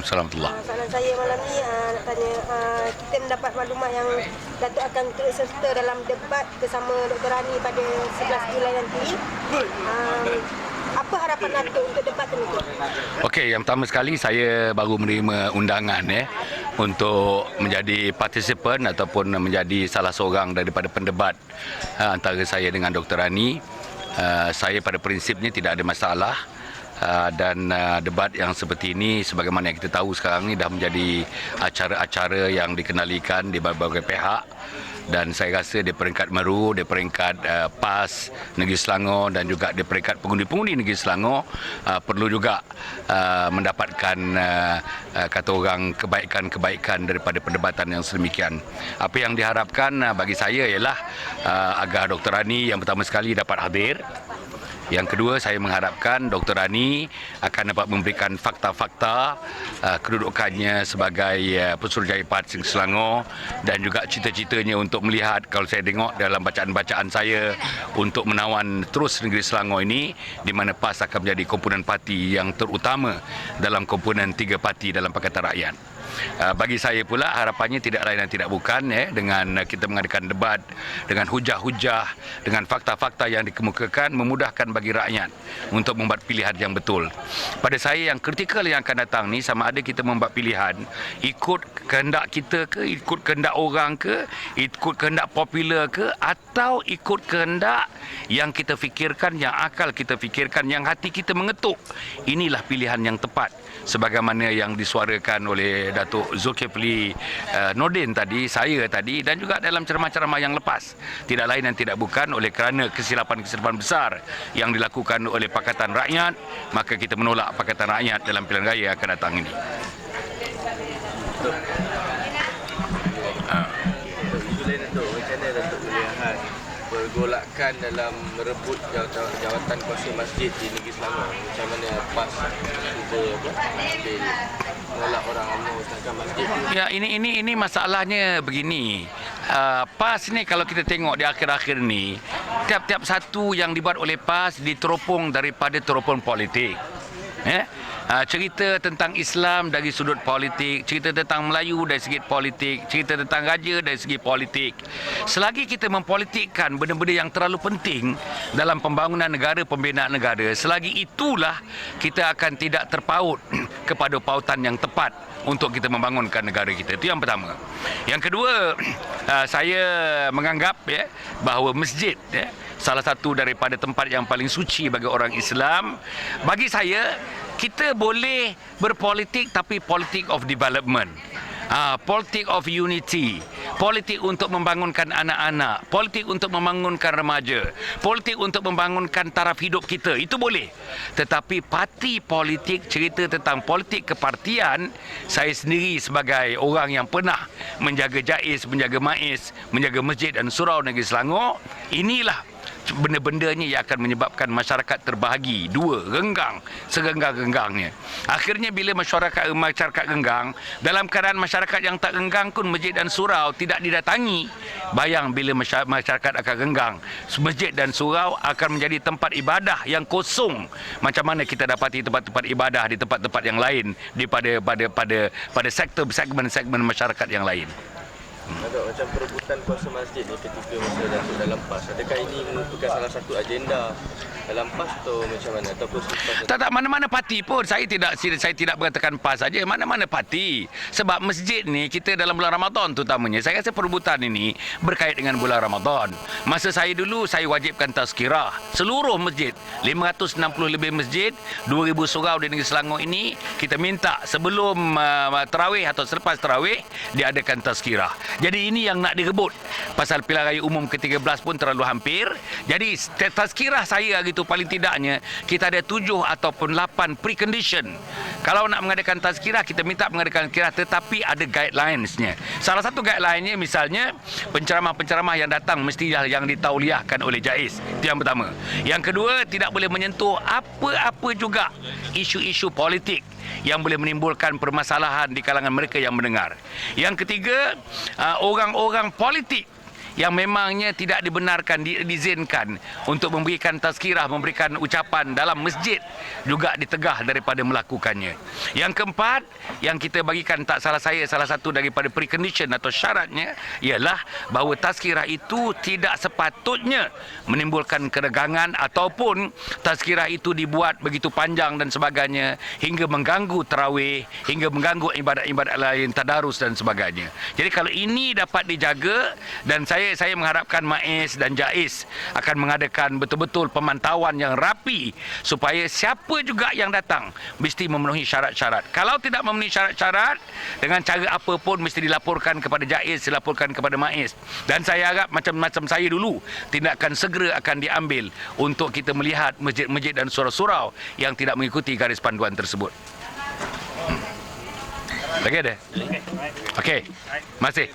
Waalaikumsalam. Soalan saya malam ni nak tanya, kita mendapat maklumat yang Datuk akan turut serta dalam debat bersama Dr. Rani pada 11 Julai nanti. Apa harapan Datuk untuk debat itu? Okey, yang pertama sekali saya baru menerima undangan untuk menjadi partisipan ataupun menjadi salah seorang daripada pendebat antara saya dengan Dr. Rani. Saya pada prinsipnya tidak ada masalah. Dan debat yang seperti ini sebagaimana yang kita tahu sekarang ni dah menjadi acara-acara yang dikenalikan di berbagai pihak, dan saya rasa di peringkat Meru, di peringkat PAS Negeri Selangor dan juga di peringkat pengundi-pengundi Negeri Selangor perlu juga mendapatkan kata orang kebaikan-kebaikan daripada perdebatan yang sedemikian. Apa yang diharapkan bagi saya ialah agar Dr. Rani yang pertama sekali dapat hadir. Yang kedua, saya mengharapkan Dr. Rani akan dapat memberikan fakta-fakta kedudukannya sebagai Pesuruhjaya PAS Negeri Selangor dan juga cita-citanya untuk melihat, kalau saya tengok dalam bacaan-bacaan saya, untuk menawan terus Negeri Selangor ini, di mana PAS akan menjadi komponen parti yang terutama dalam komponen 3 parti dalam Pakatan Rakyat. Bagi saya pula harapannya tidak lain dan tidak bukan dengan kita mengadakan debat dengan hujah-hujah, dengan fakta-fakta yang dikemukakan, memudahkan bagi rakyat untuk membuat pilihan yang betul. Pada saya yang kritikal yang akan datang ni, sama ada kita membuat pilihan ikut kehendak kita ke, ikut kehendak orang ke, ikut kehendak popular ke, atau ikut kehendak yang kita fikirkan, yang akal kita fikirkan, yang hati kita mengetuk. Inilah pilihan yang tepat sebagaimana yang disuarakan oleh Datuk Zulkifli Nordin tadi, saya tadi, dan juga dalam ceramah-ceramah yang lepas. Tidak lain dan tidak bukan oleh kerana kesilapan-kesilapan besar yang dilakukan oleh Pakatan Rakyat, maka kita menolak Pakatan Rakyat dalam pilihan raya yang akan datang ini. Pergolakan dalam merebut jawatan kuasa masjid di Negeri Selangor, macam mana PAS cuba menolak orang UMNO tentang masjid? Ya, ini masalahnya begini. PAS ni kalau kita tengok di akhir-akhir ni, tiap-tiap satu yang dibuat oleh PAS diteropong daripada teropong politik. Cerita tentang Islam dari sudut politik, cerita tentang Melayu dari segi politik, cerita tentang raja dari segi politik. Selagi kita mempolitikkan benda-benda yang terlalu penting dalam pembangunan negara, pembinaan negara, selagi itulah kita akan tidak terpaut kepada pautan yang tepat untuk kita membangunkan negara kita. Itu yang pertama. Yang kedua, saya menganggap bahawa masjid salah satu daripada tempat yang paling suci bagi orang Islam. Bagi saya, kita boleh berpolitik, tapi politik of development, politik of unity, politik untuk membangunkan anak-anak, politik untuk membangunkan remaja, politik untuk membangunkan taraf hidup kita, itu boleh. Tetapi parti politik, cerita tentang politik kepartian, saya sendiri sebagai orang yang pernah menjaga JAIS, menjaga MAIS, menjaga masjid dan surau Negeri Selangor, inilah benda-bendanya yang akan menyebabkan masyarakat terbahagi dua, renggang, serenggang-renggangnya. Akhirnya bila masyarakat renggang, dalam keadaan masyarakat yang tak renggang pun masjid dan surau tidak didatangi, bayang bila masyarakat akan renggang, masjid dan surau akan menjadi tempat ibadah yang kosong. Macam mana kita dapati tempat-tempat ibadah di tempat-tempat yang lain pada segmen masyarakat yang lain. Datuk, macam perebutan kuasa masjid ni ketika masa Datuk dalam PAS, adakah ini merupakan salah satu agenda dalam PAS atau macam mana, ataupun selepas? Tak, mana-mana parti pun. Saya tidak berkatakan PAS saja, mana-mana parti. Sebab masjid ni kita dalam bulan Ramadan terutamanya, saya rasa perebutan ini berkait dengan bulan Ramadan. Masa saya dulu, saya wajibkan tazkirah seluruh masjid, 560 lebih masjid, 2000 surau di Negeri Selangor ini, kita minta sebelum tarawih atau selepas tarawih diadakan tazkirah. Jadi ini yang nak direbut. Pasal pilihan raya umum ke-13 pun terlalu hampir. Jadi tazkirah saya hari itu paling tidaknya kita ada 7 ataupun 8 precondition. Kalau nak mengadakan tazkirah, kita minta mengadakan tazkirah, tetapi ada guidelines-nya. Salah satu guideline-nya misalnya penceramah-penceramah yang datang mesti yang ditauliahkan oleh JAIS. Itu yang pertama. Yang kedua, tidak boleh menyentuh apa-apa juga isu-isu politik yang boleh menimbulkan permasalahan di kalangan mereka yang mendengar. Yang ketiga, orang-orang politik yang memangnya tidak dibenarkan, diizinkan untuk memberikan tazkirah, memberikan ucapan dalam masjid juga ditegah daripada melakukannya. Yang keempat, yang kita bagikan tak salah saya, salah satu daripada precondition atau syaratnya ialah bahawa tazkirah itu tidak sepatutnya menimbulkan keregangan ataupun tazkirah itu dibuat begitu panjang dan sebagainya hingga mengganggu tarawih, hingga mengganggu ibadat-ibadat lain, tadarus dan sebagainya. Jadi kalau ini dapat dijaga, dan saya mengharapkan MAIS dan JAIS akan mengadakan betul-betul pemantauan yang rapi supaya siapa juga yang datang mesti memenuhi syarat-syarat. Kalau tidak memenuhi syarat-syarat, dengan cara apa pun mesti dilaporkan kepada JAIS, dilaporkan kepada MAIS. Dan saya harap macam-macam saya dulu, tindakan segera akan diambil untuk kita melihat masjid-masjid dan surau-surau yang tidak mengikuti garis panduan tersebut. Lagi ada? Okey. Masih.